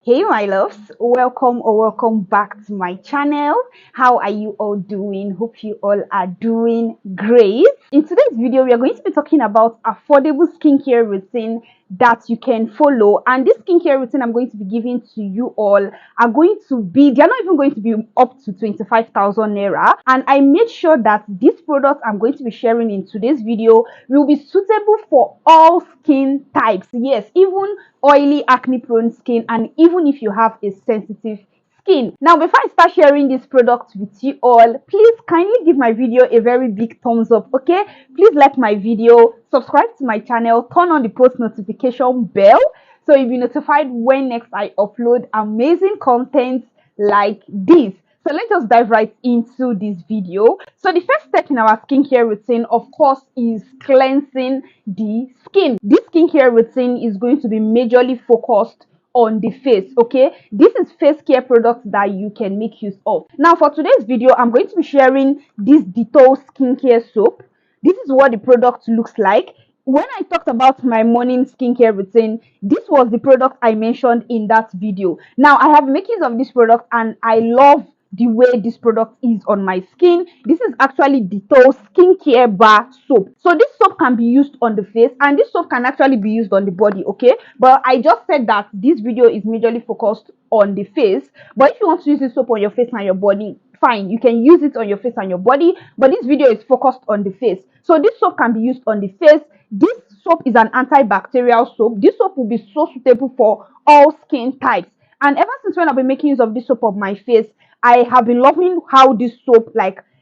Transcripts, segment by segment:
Hey my loves, welcome or welcome back to my channel. How are you all doing? Hope you all are doing great. In today's video, we are going to be talking about affordable skincare routine that you can follow, and this skincare routine I'm going to be giving to you all are going to be, they're not even going to be up to 25,000 naira, and I made sure that these products I'm going to be sharing in today's video will be suitable for all skin types. Yes, even oily, acne prone skin, and even if you have a sensitive skin. Now, before I start sharing this product with you all, please kindly give my video a very big thumbs up. Okay, please like my video, subscribe to my channel, turn on the post notification bell so you'll be notified when next I upload amazing content like this. So let's just dive right into this video. So the first step in our skincare routine, of course, is cleansing the skin. This skincare routine is going to be majorly focused on the face. Okay, this is face care products that you can make use of. Now for today's video, I'm going to be sharing this Dettol skincare soap. This is what the product looks like. When I talked about my morning skincare routine, this was the product I mentioned in that video. Now I have makings of this product and I love the way this product is on my skin. This is actually Dettol skincare bar soap. So this soap can be used on the face and this soap can actually be used on the body. Okay, but I just said that this video is majorly focused on the face. But if you want to use this soap on your face and your body, fine, you can use it on your face and your body, but this video is focused on the face. So this soap can be used on the face. This soap is an antibacterial soap. This soap will be so suitable for all skin types. And ever since when I've been making use of this soap on my face, I have been loving how this soap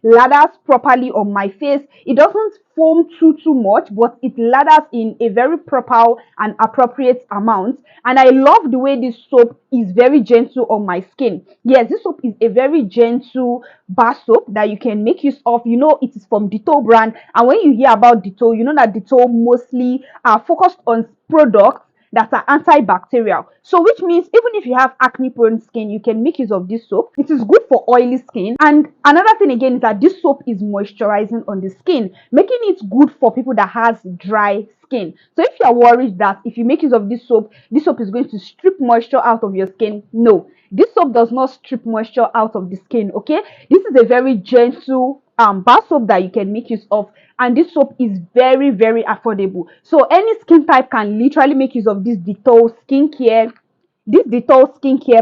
lathers properly on my face. It doesn't foam too much, but it lathers in a very proper and appropriate amount. And I love the way this soap is very gentle on my skin. Yes, this soap is a very gentle bar soap that you can make use of. You know, it is from Dettol brand, and when you hear about Dettol, you know that Dettol mostly are focused on products that are antibacterial. So which means even if you have acne prone skin, you can make use of this soap. It is good for oily skin. And another thing again is that this soap is moisturizing on the skin, making it good for people that has dry skin. So if you are worried that if you make use of this soap is going to strip moisture out of your skin, no, this soap does not strip moisture out of the skin. Okay, this is a very gentle bar soap that you can make use of, and this soap is very affordable. So any skin type can literally make use of this Dettol skincare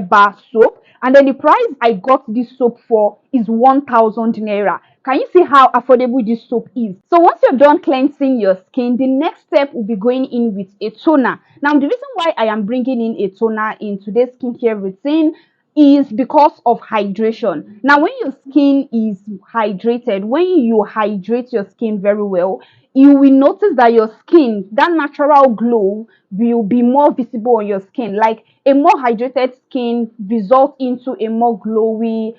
bar soap. And then the price I got this soap for is 1,000 naira. Can you see how affordable this soap is? So once you're done cleansing your skin, the next step will be going in with a toner. Now the reason why I am bringing in a toner in today's skincare routine is because of hydration. Now when your skin is hydrated, when you hydrate your skin very well, you will notice that your skin, that natural glow, will be more visible on your skin. Like a more hydrated skin results into a more glowy,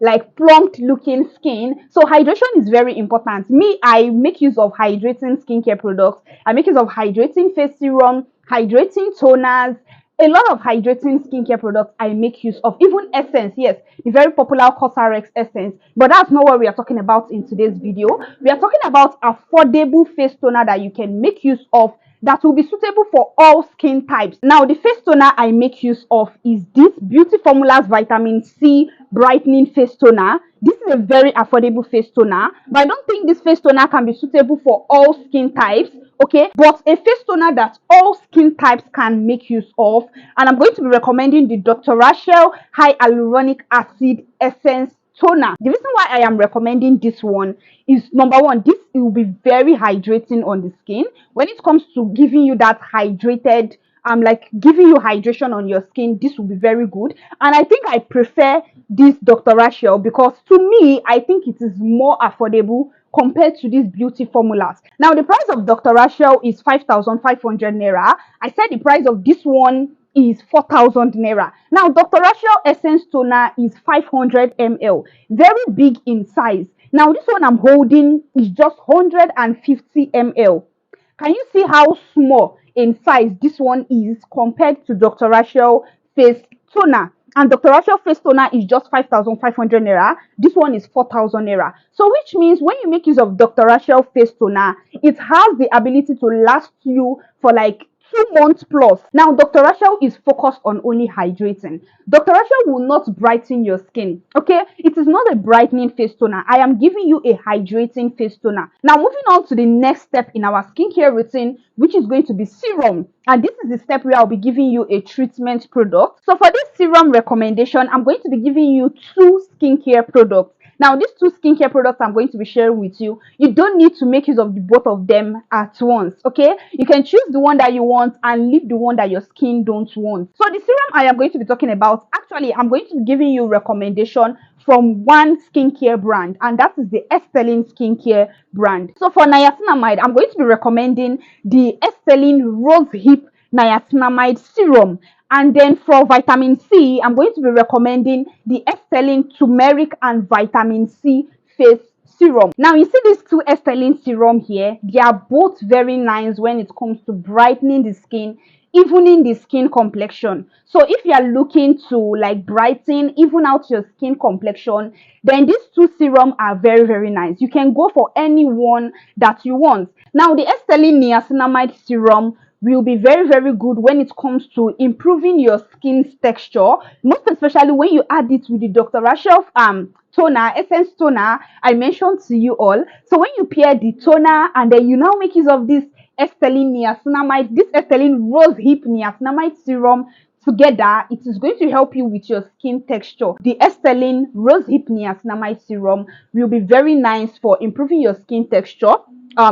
like plumped looking skin. So hydration is very important. Me, I make use of hydrating skincare products. I make use of hydrating face serum, hydrating toners, a lot of hydrating skincare products I make use of. Even essence, yes, the very popular Cosrx essence. But that's not what we are talking about in today's video. We are talking about affordable face toner that you can make use of that will be suitable for all skin types. Now, the face toner I make use of is this Beauty Formulas Vitamin C Brightening Face Toner. This is a very affordable face toner, but I don't think this face toner can be suitable for all skin types. Okay, but a face toner that all skin types can make use of, and I'm going to be recommending the Dr. Rashel Hyaluronic Acid Essence Toner. The reason why I am recommending this one is, number one, this will be very hydrating on the skin. When it comes to giving you that hydrated, like giving you hydration on your skin, this will be very good. And I think I prefer this Dr. Rashel because to me, I think it is more affordable compared to these beauty formulas. Now the price of Dr. Rashel is 5,500 naira. I said the price of this one is 4,000 naira. Now Dr. Rashel Essence Toner is 500 ml, very big in size. Now this one I'm holding is just 150 ml. Can you see how small in size this one is compared to Dr. Rashel Face Toner? And Dr. Rashel Face Toner is just 5,500 naira. This one is 4,000 naira. So which means when you make use of Dr. Rashel Face Toner, it has the ability to last you for like 2 months plus. Now, Dr. Rashel is focused on only hydrating. Dr. Rashel will not brighten your skin. Okay, it is not a brightening face toner. I am giving you a hydrating face toner. Now, moving on to the next step in our skincare routine, which is going to be serum. And this is the step where I'll be giving you a treatment product. So for this serum recommendation, I'm going to be giving you 2 skincare products. Now, these 2 skincare products I'm going to be sharing with you, you don't need to make use of the both of them at once, okay? You can choose the one that you want and leave the one that your skin don't want. So the serum I am going to be talking about, actually, I'm going to be giving you recommendation from one skincare brand, and that is the Estelin skincare brand. So for niacinamide, I'm going to be recommending the Estelin Rosehip niacinamide serum. And then for vitamin C, I'm going to be recommending the Estelin Tumeric and vitamin C face serum. Now, you see these 2 Estelin serum here, they are both very nice when it comes to brightening the skin, evening the skin complexion. So if you are looking to like brighten, even out your skin complexion, then these 2 serum are very nice. You can go for any one that you want. Now, the Estelin niacinamide serum will be very good when it comes to improving your skin's texture, most especially when you add it with the Dr. Rashel toner, essence toner I mentioned to you all. So when you pair the toner and then you now make use of this Estelin niacinamide, this Estelin Rosehip niacinamide serum together, it is going to help you with your skin texture. The Estelin Rosehip niacinamide serum will be very nice for improving your skin texture,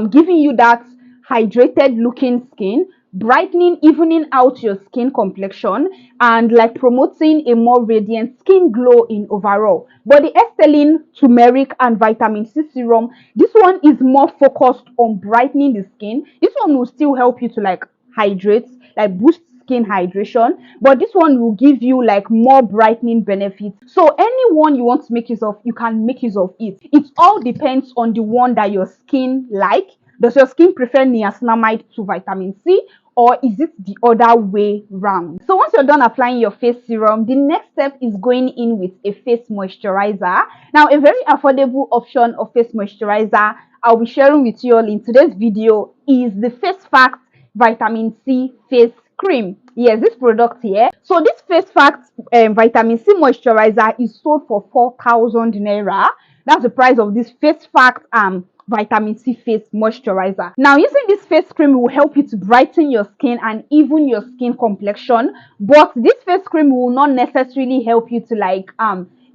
giving you that hydrated looking skin, brightening, evening out your skin complexion, and like promoting a more radiant skin glow in overall. But the Estelin Turmeric and vitamin C serum, this one is more focused on brightening the skin. This one will still help you to like hydrate, like boost skin hydration, but this one will give you like more brightening benefits. So anyone you want to make use of, you can make use of it. It all depends on the one that your skin like. Does your skin prefer niacinamide to vitamin C, or is it the other way round? So once you're done applying your face serum, the next step is going in with a face moisturizer. Now, a very affordable option of face moisturizer I'll be sharing with you all in today's video is the Face Facts Vitamin C Face Cream. Yes, this product here. So this Face Facts Vitamin C moisturizer is sold for 4,000 naira. That's the price of this Face Facts vitamin C face moisturizer. Now, using this face cream will help you to brighten your skin and even your skin complexion, but this face cream will not necessarily help you to like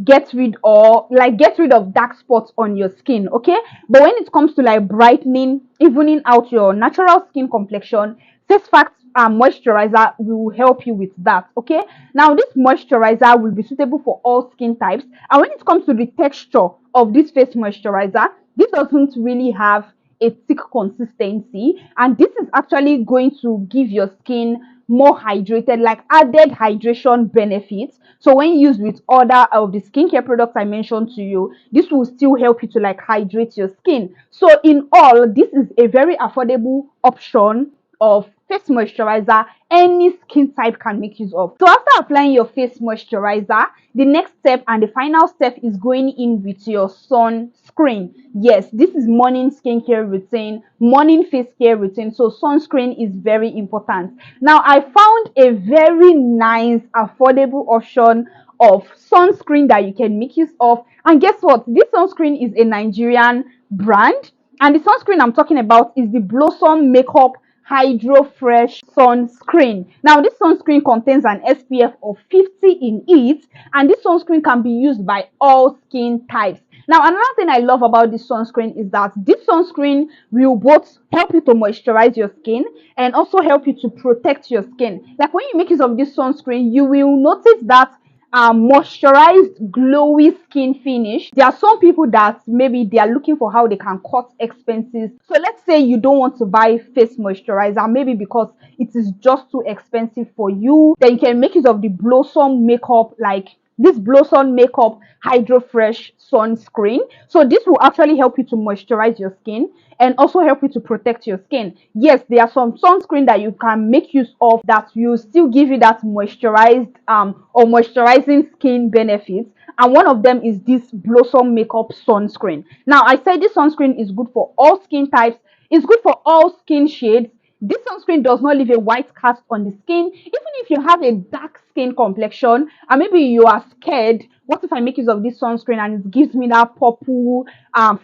get rid of dark spots on your skin, okay? But when it comes to like brightening, evening out your natural skin complexion, Face Facts moisturizer will help you with that, okay? Now, this moisturizer will be suitable for all skin types, and when it comes to the texture of this face moisturizer, this doesn't really have a thick consistency, and this is actually going to give your skin more hydrated, like added hydration benefits. So when used with other of the skincare products I mentioned to you, this will still help you to like hydrate your skin. So in all, this is a very affordable option of face moisturizer any skin type can make use of. So after applying your face moisturizer, the next step and the final step is going in with your sunscreen. Yes, this is morning skincare routine, morning face care routine, so sunscreen is very important. Now, I found a very nice affordable option of sunscreen that you can make use of, and guess what, this sunscreen is a Nigerian brand, and the sunscreen I'm talking about is the Blossom Makeup Hydro Fresh sunscreen. Now, this sunscreen contains an SPF of 50 in it, and this sunscreen can be used by all skin types. Now, another thing I love about this sunscreen is that this sunscreen will both help you to moisturize your skin and also help you to protect your skin. Like when you make use of this sunscreen, you will notice that moisturized glowy skin finish. There are some people that maybe they are looking for how they can cut expenses. So let's say you don't want to buy face moisturizer, maybe because it is just too expensive for you, then you can make use of the Blossom Makeup, like this Blossom Makeup Hydro Fresh sunscreen. So this will actually help you to moisturize your skin and also help you to protect your skin. Yes, there are some sunscreen that you can make use of that will still give you that moisturized or moisturizing skin benefits, and one of them is this Blossom Makeup sunscreen. Now, I said this sunscreen is good for all skin types, it's good for all skin shades, This sunscreen does not leave a white cast on the skin. Even if you have a dark skin complexion and maybe you are scared, what if I make use of this sunscreen and it gives me that purple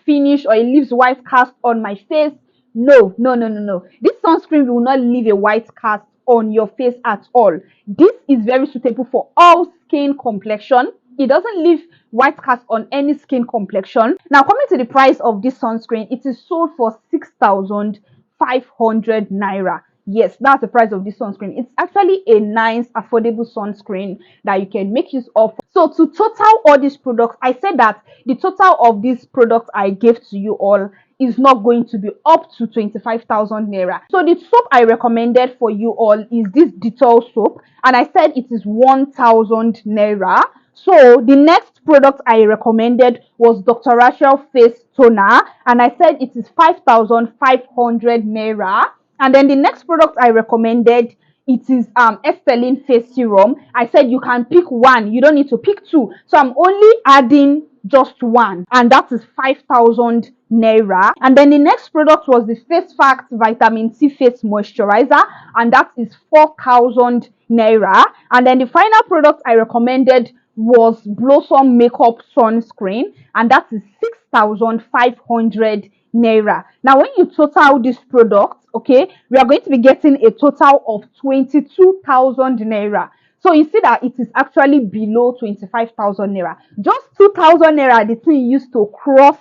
finish, or it leaves white cast on my face? No, no, no, no, no. This sunscreen will not leave a white cast on your face at all. This is very suitable for all skin complexion. It doesn't leave white cast on any skin complexion. Now, coming to the price of this sunscreen, it is sold for 6,500 naira. Yes, that's the price of this sunscreen. It's actually a nice, affordable sunscreen that you can make use of. So to total all these products, I said that the total of these products I gave to you all is not going to be up to 25,000 naira. So the soap I recommended for you all is this Dettol soap, and I said it is 1,000 naira. So the next product I recommended was Dr. Rashel face toner, and I said it is 5,500 naira. And then the next product I recommended, it is Estelin face serum. I said you can pick one, you don't need to pick two. So I'm only adding just one, and that is 5,000 naira. And then the next product was the Face Fact Vitamin C Face Moisturizer, and that is 4,000 naira. And then the final product I recommended was Blossom Makeup Sunscreen, and that is 6,500 naira. Now, when you total this product, okay, we are going to be getting a total of 22,000 naira. So you see that it is actually below 25,000 naira. Just 2,000 naira, the thing used to cross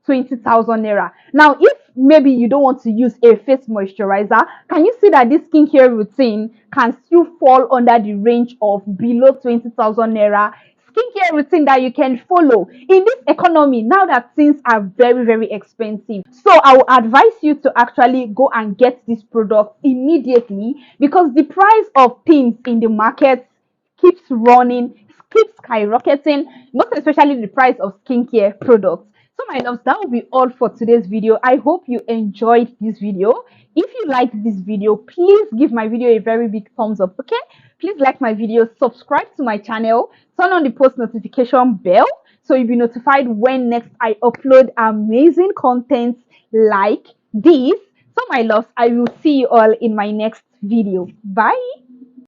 20,000 naira. Now, if maybe you don't want to use a face moisturizer, can you see that this skincare routine can still fall under the range of below 20,000 naira skincare routine that you can follow in this economy now that things are very, very expensive? So I will advise you to actually go and get this product immediately, because the price of things in the market keeps running, keeps skyrocketing, most especially the price of skincare products. So my loves, that will be all for today's video. I hope you enjoyed this video. If you liked this video, please give my video a very big thumbs up, okay? Please like my video, subscribe to my channel, turn on the post notification bell so you'll be notified when next I upload amazing content like this. So my loves, I will see you all in my next video. Bye.